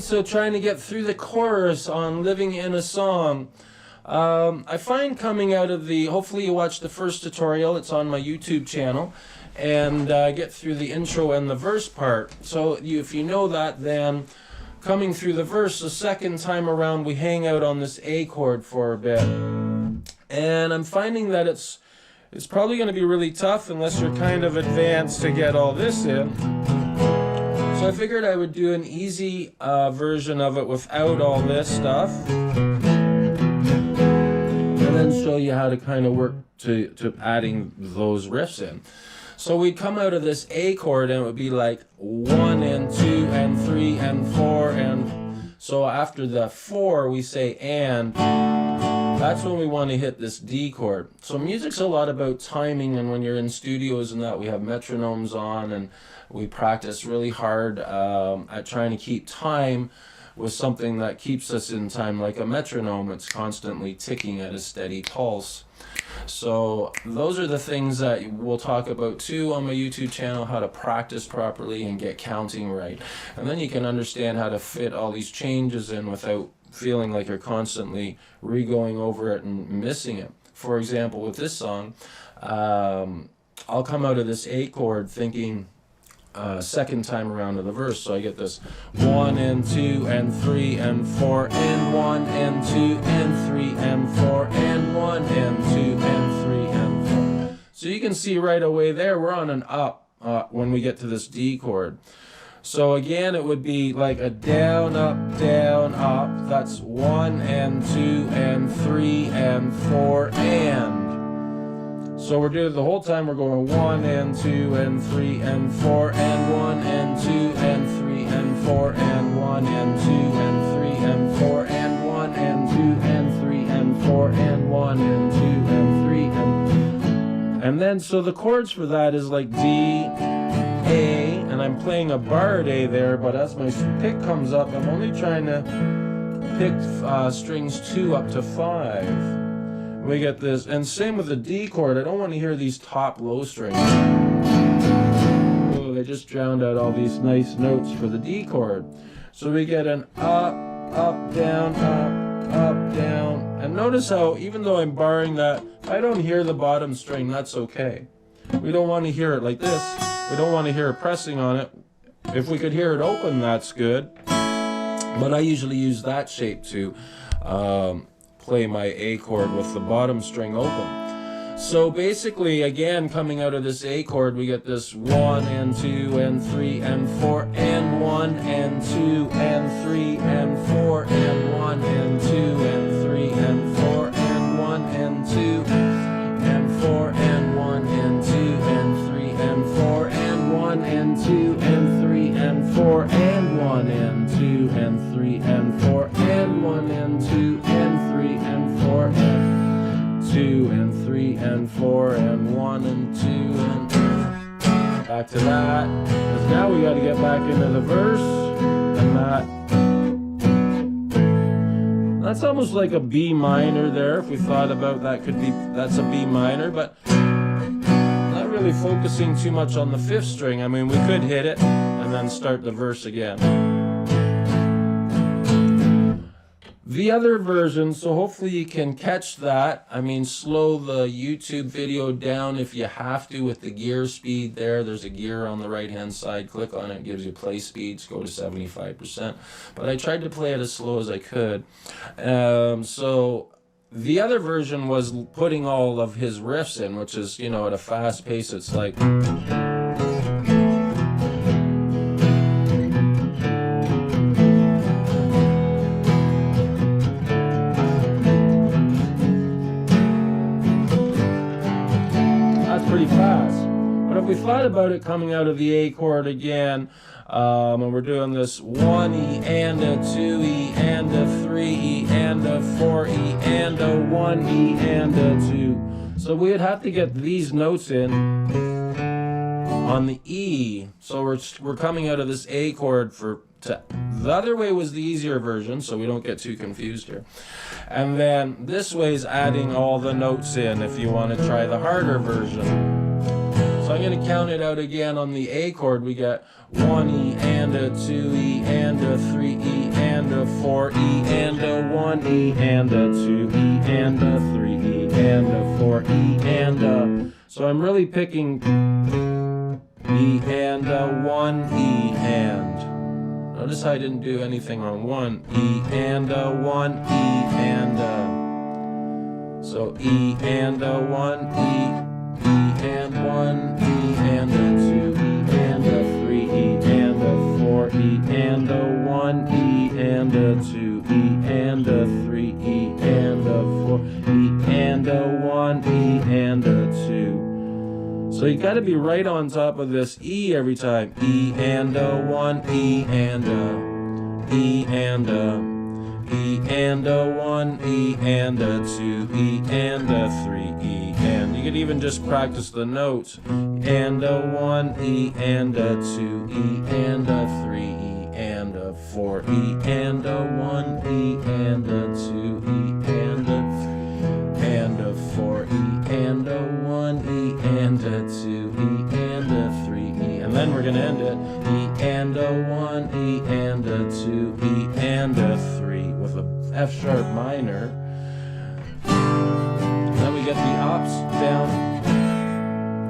So trying to get through the chorus on Living in a Song. I find coming out of the, hopefully you watched the first tutorial, it's on my YouTube channel, and get through the intro and the verse part. So if you know that, then coming through the verse the second time around, we hang out on this A chord for a bit. And I'm finding that it's probably going to be really tough unless you're kind of advanced to get all this in. So I figured I would do an easy version of it without all this stuff, and then show you how to kind of work to adding those riffs in. So we'd come out of this A chord and it would be like 1 and 2 and 3 and 4, and so after the 4 we say and. That's when we want to hit this D chord. So music's a lot about timing, and when you're in studios and that, we have metronomes on and we practice really hard at trying to keep time with something that keeps us in time, like a metronome. It's constantly ticking at a steady pulse. So those are the things that we'll talk about too on my YouTube channel, how to practice properly and get counting right. And then you can understand how to fit all these changes in without feeling like you're constantly re-going over it and missing it. For example, with this song, I'll come out of this A chord thinking second time around of the verse, so I get this 1 and 2 and 3 and 4 and 1 and 2 and 3 and 4 and 1 and 2 and 3 and 4. So you can see right away there we're on an up when we get to this D chord. So again, it would be like a down, up, up. That's 1 and 2 and 3 and 4 and. So we're doing the whole time we're going 1 and 2 and 3 and 4 and 1 and 2 and 3 and 4 and 1 and 2 and 3 and 4 and 1 and 2 and 3 and 4 and 1 and 2 and 3 and then so the chords for that is like D, A, and I'm playing a barred A there, but as my pick comes up, I'm only trying to pick strings 2 up to 5. We get this, and same with the D chord. I don't want to hear these top low strings. Oh, they just drowned out all these nice notes for the D chord. So we get an up, up, down, and notice how even though I'm barring that, if I don't hear the bottom string, that's okay. We don't want to hear it like this. We don't want to hear it pressing on it. If we could hear it open, that's good. But I usually use that shape to play my A chord with the bottom string open. So basically, again, coming out of this A chord, we get this 1 and 2 and 3 and 4 and 1 and 2 and 3 and 4 and 1 and 2 and 3 and 4 and 1 and 2 and 4 and 1 and 2 and 3 and 4 and 1 and 2 and 3 and 4 and 1 and 2 and 3 and 4 and 1 and 2 and 3 and 4 and 2 and 3 and 4 and 1 and 2 and back to that. Because now we got to get back into the verse and that's almost like a B minor there. If we thought about that, that's a B minor, but not really focusing too much on the 5th string. I mean, we could hit it and then start the verse again. The other version, so hopefully you can catch that. I mean, slow the YouTube video down if you have to with the gear speed there. There's a gear on the right hand side. Click on it, gives you play speeds. Go to 75%. But I tried to play it as slow as I could. So the other version was putting all of his riffs in, which is, you know, at a fast pace. It's like... pretty fast. But if if we thought about it coming out of the A chord again, and we're doing this 1E and a 2E and a 3E and a 4E and a 1E and a 2. So we'd have to get these notes in on the E. So we're coming out of this A chord the other way was the easier version, so we don't get too confused here. And then this way is adding all the notes in if you want to try the harder version. So I'm going to count it out again on the A chord. We got 1E and a 2E and a 3E and a 4E and a 1E and a 2E and a 3E and a 4E and a... So I'm really picking E and a 1E and... Notice I didn't do anything on 1. E and a 1, E and a... So E and a 1, E and 1, E and a 2, E and a 3, E and a 4, E and a 1, E and a 2, E and a 3, E and a 4, E and a 1, E and a 2. So you got to be right on top of this E every time. E and a 1, E and a, E and a, E and a 1, E and a 2, E and a 3, E and. You could even just practice the notes. And a 1, E and a 2, E and a 3, E and a 4, E and a 1, E and a 2, E and a 3, and a 4, E and a 1, E and a 2, E and a 3, E. And then we're going to end it. E and a 1, E and a 2, E and a 3 with a F sharp minor. And then we get the ups, down.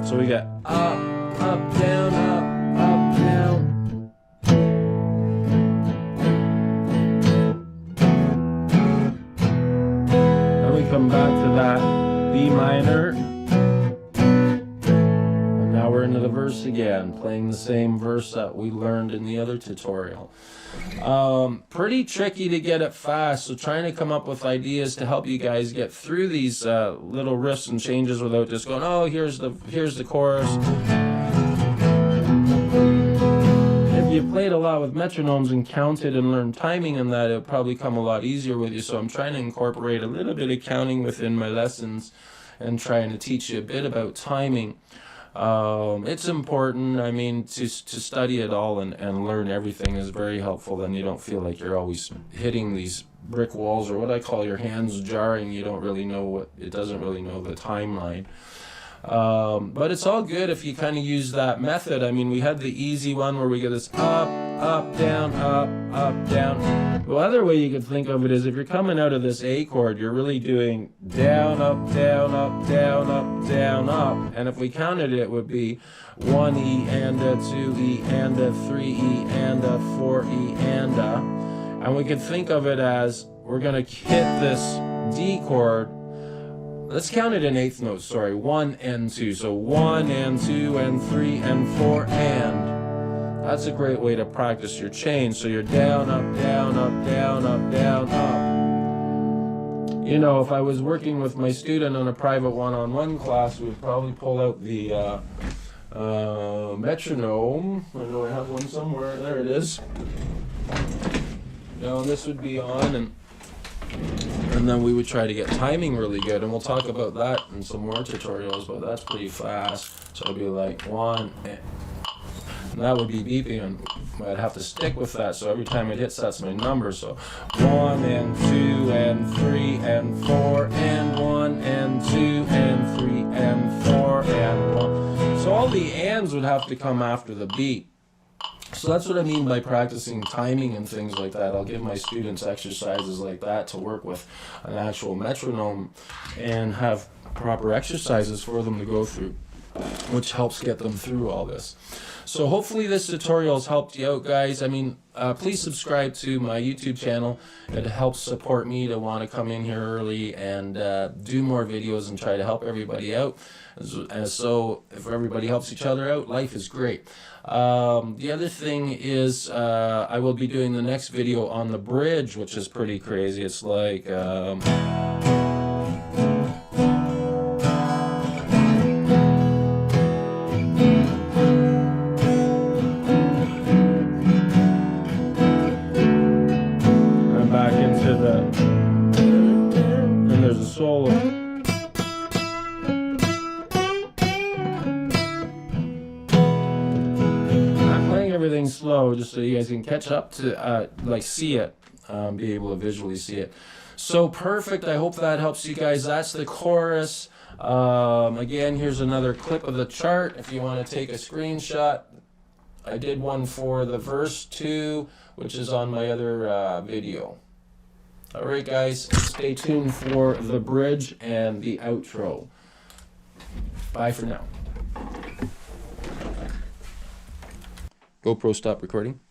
So we got up, up, down, up, down. Then we come back to that B minor. And now we're into the verse again, playing the same verse that we learned in the other tutorial. Pretty tricky to get it fast, so trying to come up with ideas to help you guys get through these little riffs and changes without just going, oh, here's the chorus. If you played a lot with metronomes and counted and learned timing and that, it would probably come a lot easier with you. So I'm trying to incorporate a little bit of counting within my lessons and trying to teach you a bit about timing. It's important. I mean, to study it all and learn everything is very helpful. Then you don't feel like you're always hitting these brick walls, or what I call your hands jarring. You don't really know it doesn't really know the timeline. But it's all good if you kind of use that method. I mean, we had the easy one where we get this up, up, down, up, down. The other way you could think of it is if you're coming out of this A chord, you're really doing down, up, down, up, down, up, down, up. And if we counted it, it would be 1E and a 2E and a 3E and a 4E and a. And we could think of it as we're going to hit this D chord. Let's count it in eighth notes, sorry, 1 and 2. So 1 and 2 and 3 and 4 and. That's a great way to practice your change. So you're down, up, down, up, down, up, down, up. You know, if I was working with my student on a private one-on-one class, we'd probably pull out the metronome. I know I have one somewhere. There it is. You know, this would be on, and then we would try to get timing really good, and we'll talk about that in some more tutorials, but that's pretty fast. So it'd be like 1, and that would be beeping, and I'd have to stick with that, so every time it hits, that's my number. So 1 and 2 and 3 and 4 and 1 and 2 and 3 and 4 and 1. So all the ands would have to come after the beat. So that's what I mean by practicing timing and things like that. I'll give my students exercises like that to work with an actual metronome and have proper exercises for them to go through, which helps get them through all this. So hopefully this tutorial has helped you out, guys. I mean, please subscribe to my YouTube channel. It helps support me to want to come in here early and do more videos and try to help everybody out. And so if everybody helps each other out, life is great. The other thing is I will be doing the next video on the bridge, which is pretty crazy. It's like... everything slow just so you guys can catch up to, like, see it, be able to visually see it. So perfect. I hope that helps you guys. That's the chorus. Again, here's another clip of the chart if you want to take a screenshot. I did one for the verse 2, which is on my other video. All right, guys, stay tuned for the bridge and the outro. Bye for now. GoPro, stop recording.